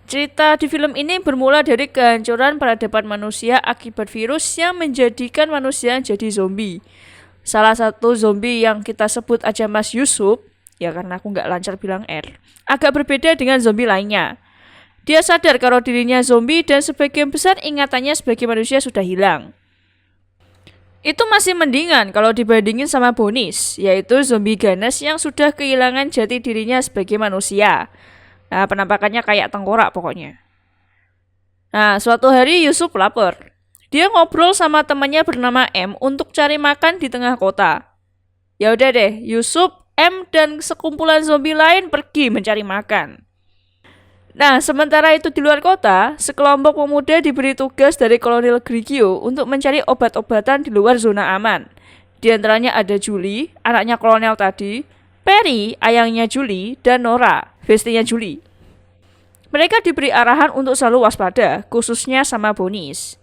Cerita di film ini bermula dari kehancuran peradaban manusia akibat virus yang menjadikan manusia jadi zombie. Salah satu zombie yang kita sebut aja Mas Yusuf, ya karena aku nggak lancar bilang R, agak berbeda dengan zombie lainnya. Dia sadar kalau dirinya zombie dan sebagian besar ingatannya sebagai manusia sudah hilang. Itu masih mendingan kalau dibandingin sama Bonis, yaitu zombie ganas yang sudah kehilangan jati dirinya sebagai manusia. Nah, penampakannya kayak tengkorak pokoknya. Nah, suatu hari Yusuf lapar. Dia ngobrol sama temannya bernama M untuk cari makan di tengah kota. Ya udah deh, Yusuf, M, dan sekumpulan zombie lain pergi mencari makan. Nah, sementara itu di luar kota, sekelompok pemuda diberi tugas dari Kolonel Grigio untuk mencari obat-obatan di luar zona aman. Di antaranya ada Julie, anaknya kolonel tadi, Perry, ayangnya Julie, dan Nora, bestinya Julie. Mereka diberi arahan untuk selalu waspada, khususnya sama Bonis.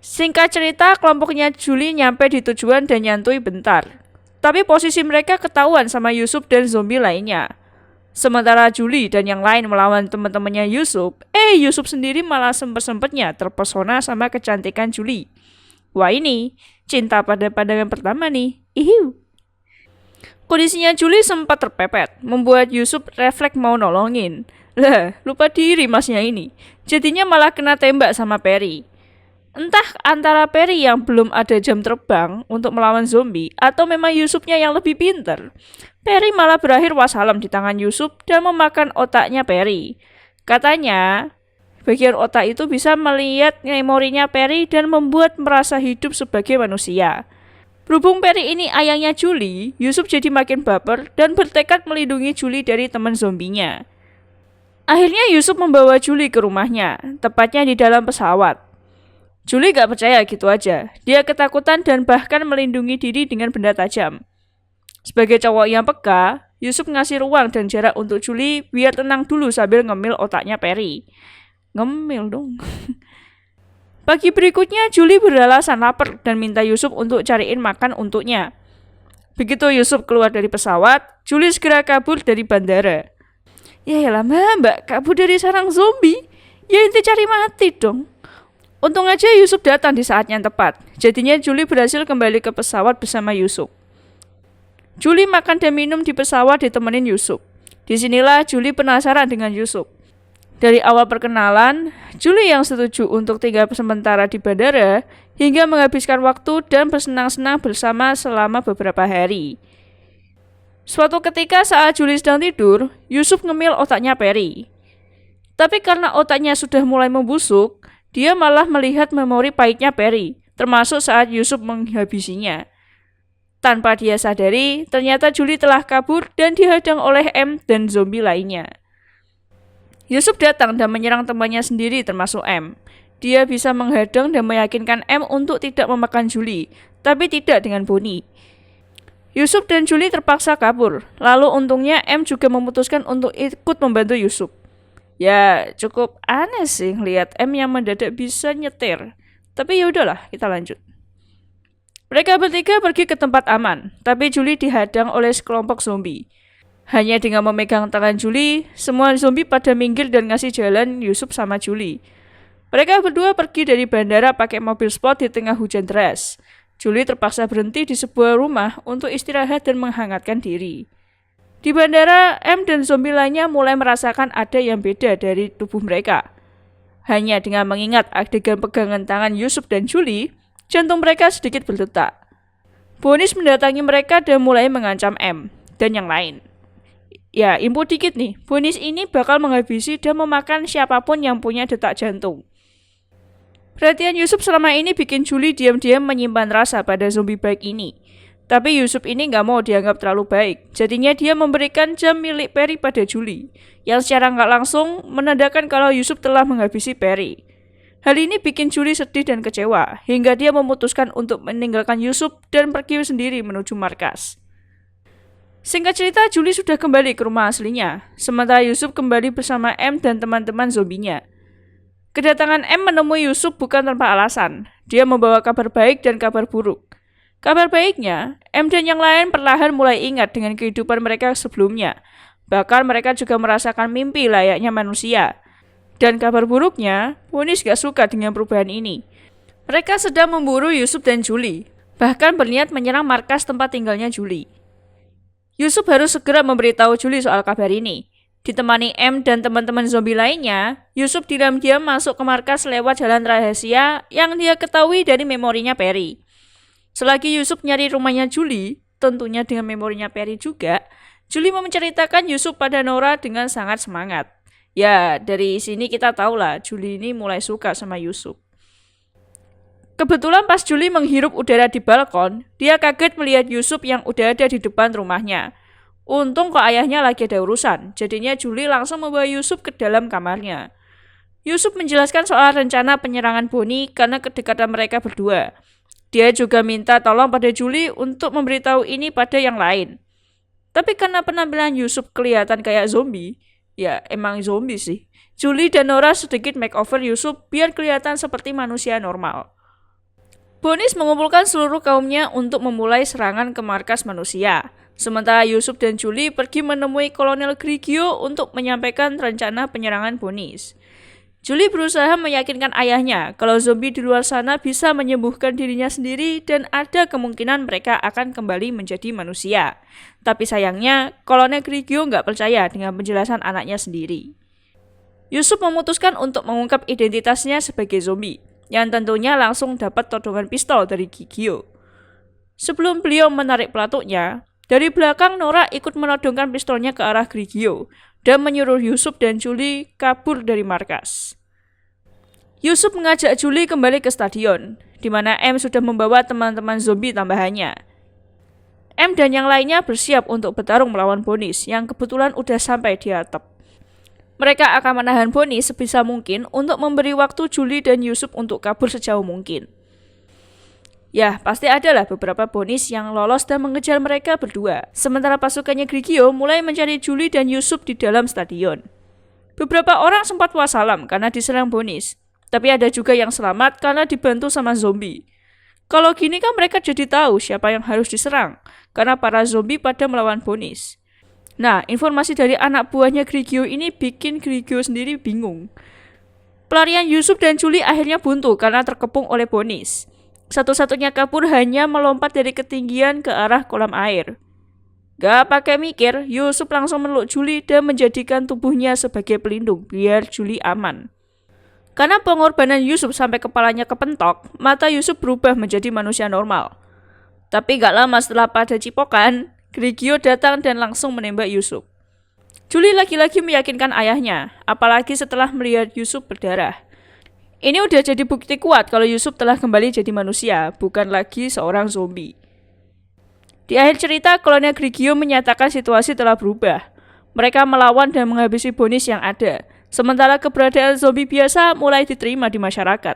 Singkat cerita, kelompoknya Julie nyampe di tujuan dan nyantui bentar. Tapi posisi mereka ketahuan sama Yusuf dan zombie lainnya. Sementara Julie dan yang lain melawan teman-temannya Yusuf, Yusuf sendiri malah sempet-sempetnya terpesona sama kecantikan Julie. Wah ini, cinta pada pandangan pertama nih. Ihiu. Kondisinya Julie sempat terpepet, membuat Yusuf refleks mau nolongin. Lah, lupa diri masnya ini. Jadinya malah kena tembak sama Perry. Entah antara Perry yang belum ada jam terbang untuk melawan zombie atau memang Yusufnya yang lebih pinter. Perry malah berakhir wassalam di tangan Yusuf dan memakan otaknya Perry. Katanya, bagian otak itu bisa melihat memorinya Perry dan membuat merasa hidup sebagai manusia. Berhubung Perry ini ayangnya Julie, Yusuf jadi makin baper dan bertekad melindungi Julie dari teman zombinya. Akhirnya Yusuf membawa Julie ke rumahnya, tepatnya di dalam pesawat. Julie gak percaya gitu aja. Dia ketakutan dan bahkan melindungi diri dengan benda tajam. Sebagai cowok yang peka, Yusuf ngasih ruang dan jarak untuk Julie biar tenang dulu sambil ngemil otaknya Perry. Ngemil dong. Pagi berikutnya, Julie beralasan lapar dan minta Yusuf untuk cariin makan untuknya. Begitu Yusuf keluar dari pesawat, Julie segera kabur dari bandara. Ya lama mbak, kabur dari sarang zombie. Ya inti cari mati dong. Untung aja Yusuf datang di saat yang tepat. Jadinya Julie berhasil kembali ke pesawat bersama Yusuf. Julie makan dan minum di pesawat ditemenin Yusuf. Disinilah Julie penasaran dengan Yusuf. Dari awal perkenalan, Julie yang setuju untuk tinggal sementara di bandara hingga menghabiskan waktu dan bersenang-senang bersama selama beberapa hari. Suatu ketika saat Julie sedang tidur, Yusuf ngemil otaknya Perry. Tapi karena otaknya sudah mulai membusuk, dia malah melihat memori pahitnya Perry, termasuk saat Yusuf menghabisinya. Tanpa dia sadari, ternyata Julie telah kabur dan dihadang oleh M dan zombie lainnya. Yusuf datang dan menyerang temannya sendiri termasuk M. Dia bisa menghadang dan meyakinkan M untuk tidak memakan Julie, tapi tidak dengan Bonnie. Yusuf dan Julie terpaksa kabur, lalu untungnya M juga memutuskan untuk ikut membantu Yusuf. Ya, cukup aneh sih lihat M yang mendadak bisa nyetir. Tapi ya udahlah, kita lanjut. Mereka bertiga pergi ke tempat aman, tapi Julie dihadang oleh sekelompok zombie. Hanya dengan memegang tangan Julie, semua zombie pada minggir dan ngasih jalan Yusuf sama Julie. Mereka berdua pergi dari bandara pakai mobil sport di tengah hujan deras. Julie terpaksa berhenti di sebuah rumah untuk istirahat dan menghangatkan diri. Di bandara, M dan zombie lainnya mulai merasakan ada yang beda dari tubuh mereka. Hanya dengan mengingat adegan pegangan tangan Yusuf dan Julie, jantung mereka sedikit berdetak. Bonis mendatangi mereka dan mulai mengancam M dan yang lain. Ya, info dikit nih, Bonis ini bakal menghabisi dan memakan siapapun yang punya detak jantung. Perhatian Yusuf selama ini bikin Julie diam-diam menyimpan rasa pada zombie baik ini. Tapi Yusuf ini nggak mau dianggap terlalu baik, jadinya dia memberikan jam milik Perry pada Julie, yang secara nggak langsung menandakan kalau Yusuf telah menghabisi Perry. Hal ini bikin Julie sedih dan kecewa, hingga dia memutuskan untuk meninggalkan Yusuf dan pergi sendiri menuju markas. Singkat cerita, Julie sudah kembali ke rumah aslinya, sementara Yusuf kembali bersama M dan teman-teman zombinya. Kedatangan M menemui Yusuf bukan tanpa alasan. Dia membawa kabar baik dan kabar buruk. Kabar baiknya, M dan yang lain perlahan mulai ingat dengan kehidupan mereka sebelumnya. Bahkan mereka juga merasakan mimpi layaknya manusia. Dan kabar buruknya, Bonis gak suka dengan perubahan ini. Mereka sedang memburu Yusuf dan Julie, bahkan berniat menyerang markas tempat tinggalnya Julie. Yusuf harus segera memberitahu Julie soal kabar ini. Ditemani M dan teman-teman zombie lainnya, Yusuf diam-diam masuk ke markas lewat jalan rahasia yang dia ketahui dari memorinya Perry. Selagi Yusuf nyari rumahnya Julie, tentunya dengan memorinya Perry juga, Julie menceritakan Yusuf pada Nora dengan sangat semangat. Ya, dari sini kita tahu lah, Julie ini mulai suka sama Yusuf. Kebetulan pas Julie menghirup udara di balkon, dia kaget melihat Yusuf yang udah ada di depan rumahnya. Untung kok ayahnya lagi ada urusan, jadinya Julie langsung membawa Yusuf ke dalam kamarnya. Yusuf menjelaskan soal rencana penyerangan Bonnie karena kedekatan mereka berdua. Dia juga minta tolong pada Julie untuk memberitahu ini pada yang lain. Tapi karena penampilan Yusuf kelihatan kayak zombie, ya emang zombie sih. Julie dan Nora sedikit makeover Yusuf biar kelihatan seperti manusia normal. Bonis mengumpulkan seluruh kaumnya untuk memulai serangan ke markas manusia. Sementara Yusuf dan Julie pergi menemui Kolonel Grigio untuk menyampaikan rencana penyerangan Bonis. Julie berusaha meyakinkan ayahnya kalau zombie di luar sana bisa menyembuhkan dirinya sendiri dan ada kemungkinan mereka akan kembali menjadi manusia. Tapi sayangnya, Kolonel Grigio nggak percaya dengan penjelasan anaknya sendiri. Yusuf memutuskan untuk mengungkap identitasnya sebagai zombie, yang tentunya langsung dapat todongan pistol dari Grigio. Sebelum beliau menarik pelatuknya, dari belakang Nora ikut menodongkan pistolnya ke arah Grigio dan menyuruh Yusuf dan Julie kabur dari markas. Yusuf mengajak Julie kembali ke stadion, di mana M sudah membawa teman-teman zombie tambahannya. M dan yang lainnya bersiap untuk bertarung melawan Bonis yang kebetulan udah sampai di atap. Mereka akan menahan Bonis sebisa mungkin untuk memberi waktu Julie dan Yusuf untuk kabur sejauh mungkin. Ya, pasti adalah beberapa Bonis yang lolos dan mengejar mereka berdua. Sementara pasukannya Grigio mulai mencari Julie dan Yusuf di dalam stadion. Beberapa orang sempat wassalam karena diserang Bonis. Tapi ada juga yang selamat karena dibantu sama zombie. Kalau gini kan mereka jadi tahu siapa yang harus diserang. Karena para zombie pada melawan Bonis. Nah, informasi dari anak buahnya Grigio ini bikin Grigio sendiri bingung. Pelarian Yusuf dan Julie akhirnya buntu karena terkepung oleh Bonis. Satu-satunya kabur hanya melompat dari ketinggian ke arah kolam air. Gak pakai mikir, Yusuf langsung meluk Julie dan menjadikan tubuhnya sebagai pelindung biar Julie aman. Karena pengorbanan Yusuf sampai kepalanya kepentok, mata Yusuf berubah menjadi manusia normal. Tapi gak lama setelah pada cipokan, Grigio datang dan langsung menembak Yusuf. Julie lagi-lagi meyakinkan ayahnya, apalagi setelah melihat Yusuf berdarah. Ini udah jadi bukti kuat kalau Yusuf telah kembali jadi manusia, bukan lagi seorang zombie. Di akhir cerita, Kolonel Grigio menyatakan situasi telah berubah. Mereka melawan dan menghabisi Bonis yang ada, sementara keberadaan zombie biasa mulai diterima di masyarakat.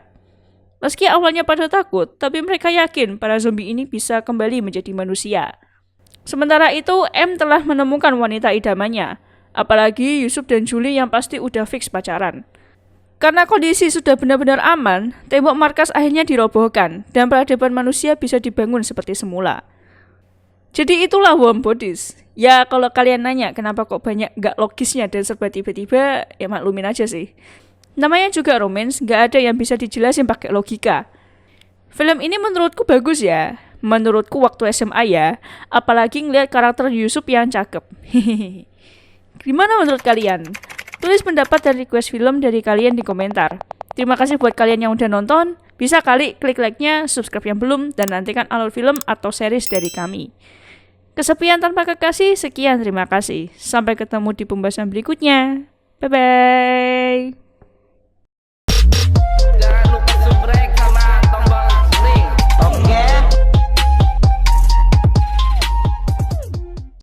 Meski awalnya pada takut, tapi mereka yakin para zombie ini bisa kembali menjadi manusia. Sementara itu, M telah menemukan wanita idamannya, apalagi Yusuf dan Julie yang pasti udah fix pacaran. Karena kondisi sudah benar-benar aman, tembok markas akhirnya dirobohkan dan peradaban manusia bisa dibangun seperti semula. Jadi itulah Warm Bodies. Ya kalau kalian nanya kenapa kok banyak gak logisnya dan serba tiba-tiba, ya maklumin aja sih. Namanya juga romance, gak ada yang bisa dijelasin pakai logika. Film ini menurutku bagus ya. Menurutku waktu SMA ya. Apalagi ngeliat karakter Yusuf yang cakep. Gimana menurut kalian? Tulis pendapat dan request film dari kalian di komentar. Terima kasih buat kalian yang udah nonton. Bisa kali klik like-nya, subscribe yang belum, dan nantikan alur film atau series dari kami. Kesepian tanpa kekasih, sekian terima kasih. Sampai ketemu di pembahasan berikutnya. Bye-bye.